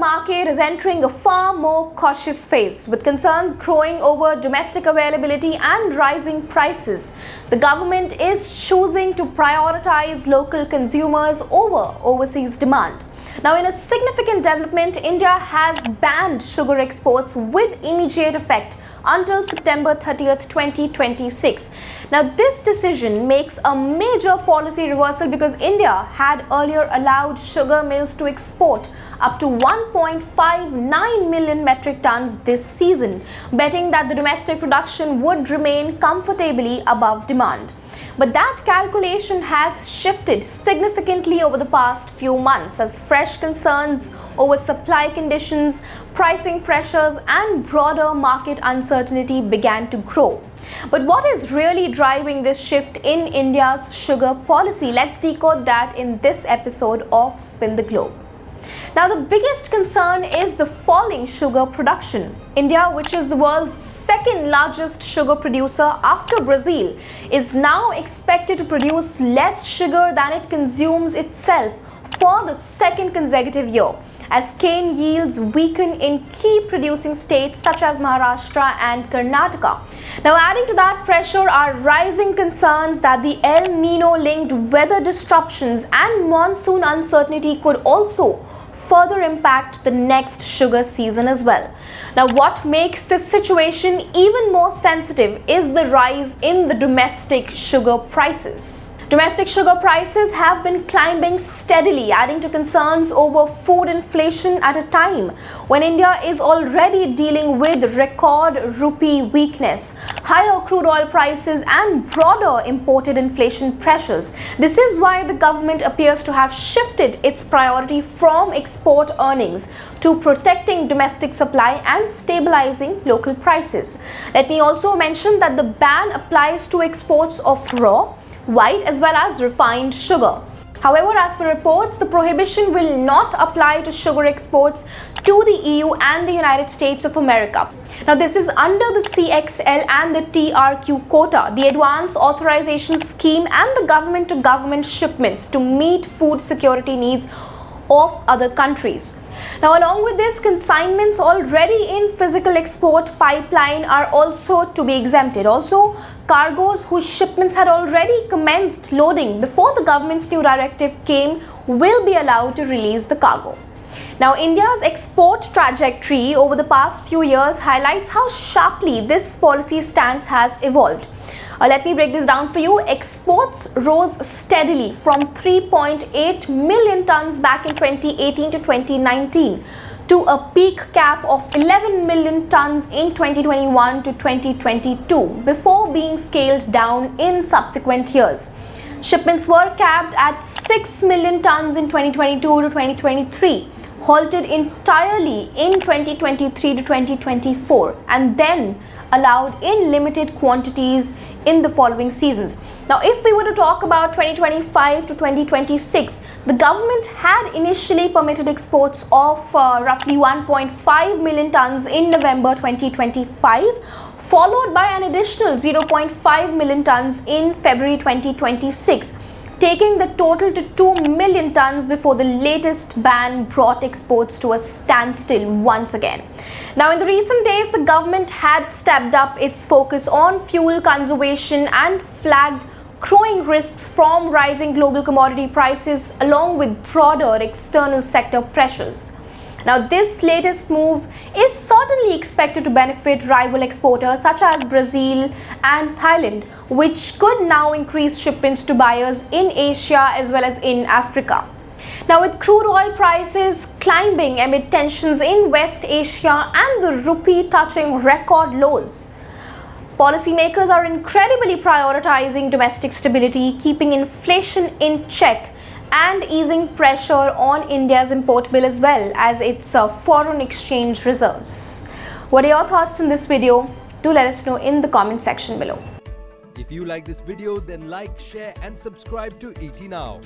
market is entering a far more cautious phase, with concerns growing over domestic availability and rising prices. The government is choosing to prioritize local consumers over overseas demand. Now, in a significant development, India has banned sugar exports with immediate effect until September 30th, 2026. Now, this decision makes a major policy reversal because India had earlier allowed sugar mills to export up to 1.59 million metric tons this season, betting that the domestic production would remain comfortably above demand. But that calculation has shifted significantly over the past few months as fresh concerns over supply conditions, pricing pressures, and broader market uncertainty began to grow. But what is really driving this shift in India's sugar policy? Let's decode that in this episode of Spin the Globe. Now, the biggest concern is the falling sugar production. India, which is the world's second largest sugar producer after Brazil, is now expected to produce less sugar than it consumes itself for the second consecutive year, as cane yields weaken in key producing states such as Maharashtra and Karnataka. Now, adding to that pressure are rising concerns that the El Nino-linked weather disruptions and monsoon uncertainty could also further impact the next sugar season as well. Now, what makes this situation even more sensitive is the rise in the domestic sugar prices. Domestic sugar prices have been climbing steadily, adding to concerns over food inflation at a time when India is already dealing with record rupee weakness, higher crude oil prices, and broader imported inflation pressures. This is why the government appears to have shifted its priority from export earnings to protecting domestic supply and stabilizing local prices. Let me also mention that the ban applies to exports of raw, white as well as refined sugar. However, as per reports, the prohibition will not apply to sugar exports to the EU and the United States of America. Now, this is under the CXL and the TRQ quota, the Advance Authorization Scheme, and the government-to-government shipments to meet food security needs of other countries. Now, along with this, consignments already in physical export pipeline are also to be exempted. Also, cargoes whose shipments had already commenced loading before the government's new directive came will be allowed to release the cargo. Now, India's export trajectory over the past few years highlights how sharply this policy stance has evolved. Let me break this down for you. Exports rose steadily from 3.8 million tons back in 2018 to 2019 to a peak cap of 11 million tons in 2021 to 2022 before being scaled down in subsequent years. Shipments were capped at 6 million tons in 2022 to 2023, halted entirely in 2023 to 2024, and then allowed in limited quantities in the following seasons. Now, if we were to talk about 2025 to 2026, the government had initially permitted exports of roughly 1.5 million tons in November 2025, followed by an additional 0.5 million tons in February 2026. Taking the total to 2 million tons before the latest ban brought exports to a standstill once again. Now, in the recent days, the government had stepped up its focus on fuel conservation and flagged growing risks from rising global commodity prices along with broader external sector pressures. Now, this latest move is certainly expected to benefit rival exporters such as Brazil and Thailand, which could now increase shipments to buyers in Asia as well as in Africa. Now, with crude oil prices climbing amid tensions in West Asia and the rupee touching record lows, policymakers are incredibly prioritizing domestic stability, keeping inflation in check, and easing pressure on India's import bill as well as its foreign exchange reserves. What are your thoughts in this video? Do let us know in the comment section below. If you like this video, then like, share and subscribe to ET Now.